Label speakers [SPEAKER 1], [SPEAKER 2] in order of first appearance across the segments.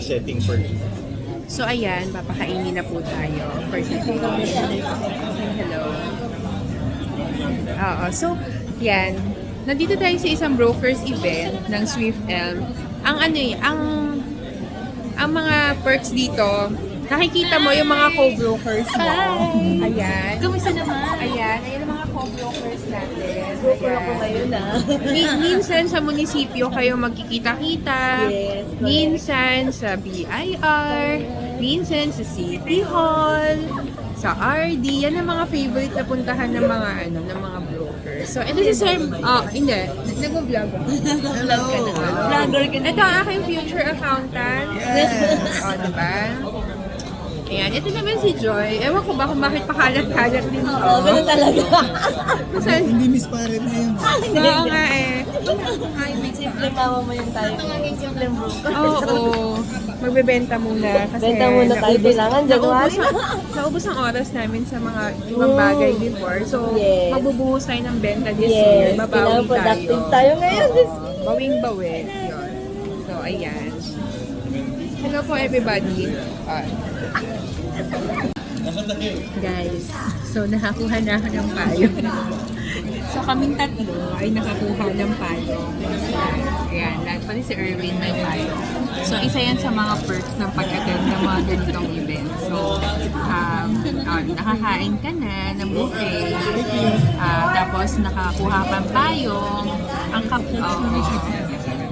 [SPEAKER 1] setting for me.
[SPEAKER 2] So ayan, papakainin na po tayo for today. Hello. Oo, so yan. Nandito tayo sa isang brokers event ng Swift Elm. Ang ano eh, ang mga perks dito, nakikita mo yung mga co-brokers mo. Ayan.
[SPEAKER 3] Kumusta naman?
[SPEAKER 2] Ayan ang mga co-brokers natin.
[SPEAKER 3] Broker ako ngayon
[SPEAKER 2] Minsan sa munisipyo kayo magkikita-kita.
[SPEAKER 3] Yes, correct.
[SPEAKER 2] Minsan sa BIR. Minsan sa City Hall. Sa RD. Yan ang mga favorite na puntahan ng mga ng mga brokers. So, ito si Sir, hindi. Nag-vlog ako.
[SPEAKER 3] Vlog ka na. Vlogger ka na.
[SPEAKER 2] Ito ang aking future accountant. Diba? Ayan, ito naman si Joy. Ewan ko ba kung bakit pakalat-kalat din ito.
[SPEAKER 3] Oo, ganun talaga.
[SPEAKER 1] Hindi Miss Parent na yun.
[SPEAKER 2] Oo nga eh.
[SPEAKER 3] Ay, may simple mama mo yung tayo. Simple broker.
[SPEAKER 2] Oo. Magbebenta muna. Kasi
[SPEAKER 3] Benta muna tayo. Kailangan, January.
[SPEAKER 2] Naubos ang oras namin sa mga ibang bagay before. So,
[SPEAKER 3] Yes.
[SPEAKER 2] magbubuhos tayo ng benta this year.
[SPEAKER 3] Yes,
[SPEAKER 2] Babawi
[SPEAKER 3] kailangan productive
[SPEAKER 2] tayo.
[SPEAKER 3] tayo ngayon.
[SPEAKER 2] Bawing-bawi. Yun. So, ayan. Hello po everybody. Guys, so nakakuha na ako ng payo. So kaming tatlo ay nakakuha ng payo. Ayan, lahat pa si Erwin may payo. So isa yan sa mga perks ng pag-attend ng mga ganitong event. So, nakakain ka na ng buffet. Tapos nakakuha pang payo.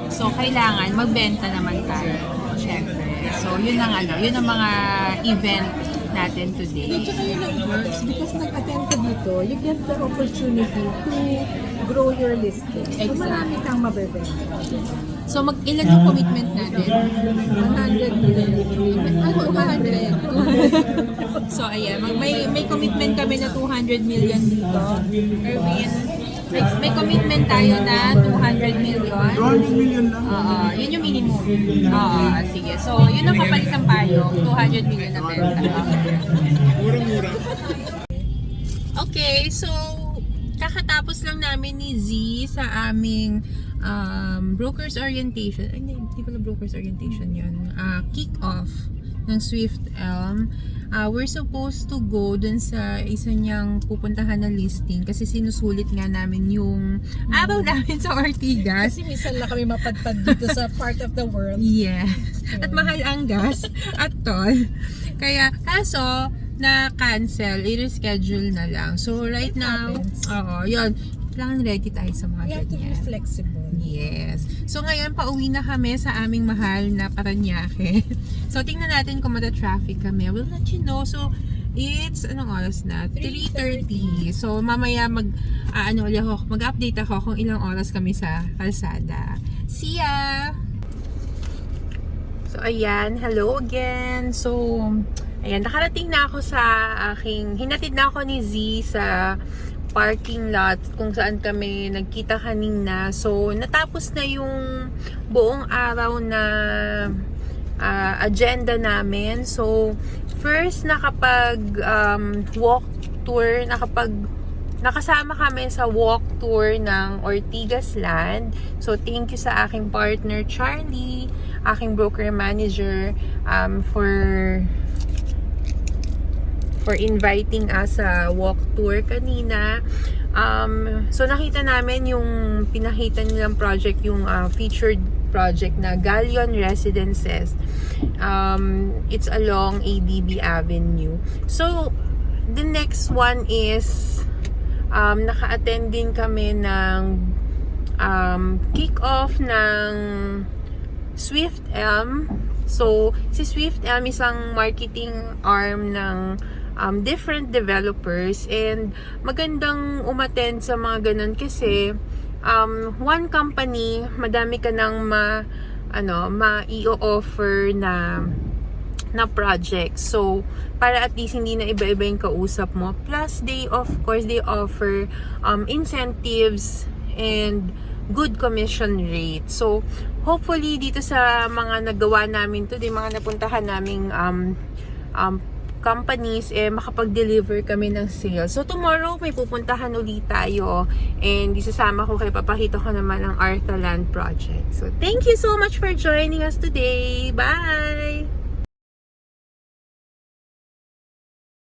[SPEAKER 2] So kailangan magbenta naman tayo. Siyempre. So yun ang yun ang mga event natin today.
[SPEAKER 4] Tsaka yun ang works because nag-attend ka dito, you get the opportunity to grow your listing. So
[SPEAKER 2] Exactly.
[SPEAKER 4] marami kang mabebenta.
[SPEAKER 2] So ilan yung commitment natin?
[SPEAKER 4] 100 million. Ay, 200.
[SPEAKER 2] So ayan, may commitment kami na 200 million dito. Erwin, may commitment tayo na 200 million.
[SPEAKER 1] 200 million lang.
[SPEAKER 2] Yun yung minimum. Sige. So, yun ang kapalit ng payo. 200 million na benta.
[SPEAKER 1] Murang-mura.
[SPEAKER 2] Okay, so kakatapos lang namin ni Z sa aming brokers orientation. Ay, hindi pala brokers orientation yun. Kick-off ng Swift Elm. We're supposed to go dun sa isa niyang pupuntahan na listing kasi sinusulit nga namin yung araw namin sa Ortigas.
[SPEAKER 4] Kasi minsan lang kami mapadpad dito sa part of the world.
[SPEAKER 2] Yes. At mahal ang gas at toll. Kaya, kaso, na-cancel, i-reschedule na lang. So, right now, yun. Kailangan ready tayo sa mga
[SPEAKER 4] We have to be
[SPEAKER 2] ganyan.
[SPEAKER 4] flexible.
[SPEAKER 2] Yes. So, ngayon, pauwi na kami sa aming mahal na Paranaque. So, tingnan natin kung mata-traffic kami. We'll let you know. So, it's, anong oras na? 3:30. So, mamaya mag-update ako kung ilang oras kami sa kalsada. See ya! So, ayan. Hello again. So, ayan. Nakarating na ako sa hinatid na ako ni Z sa parking lot kung saan kami nagkita kanina. So, natapos na yung buong araw na agenda namin. So, first nakapag walk tour, nakasama kami sa walk tour ng Ortigas Land. So, thank you sa aking partner Charlie, aking broker manager, for inviting us sa walk tour kanina. So nakita namin yung pinakita nilang project, yung featured project na Galleon Residences. It's along ADB Avenue. So the next one is naka-attend din kami ng kick-off ng Swift Elm. So si Swift Elm isang marketing arm ng different developers, and magandang umattend sa mga ganun kasi one company, madami ka nang ma-i-offer na project. So, para at least hindi na iba-iba yung kausap mo. Plus, they offer incentives and good commission rate. So, hopefully, dito sa mga nagawa namin today, mga napuntahan naming companies, makapag-deliver kami ng sales. So, tomorrow, may pupuntahan ulit tayo. And isasama ko kayo, papakita ko naman ang Arthaland project. So, thank you so much for joining us today. Bye!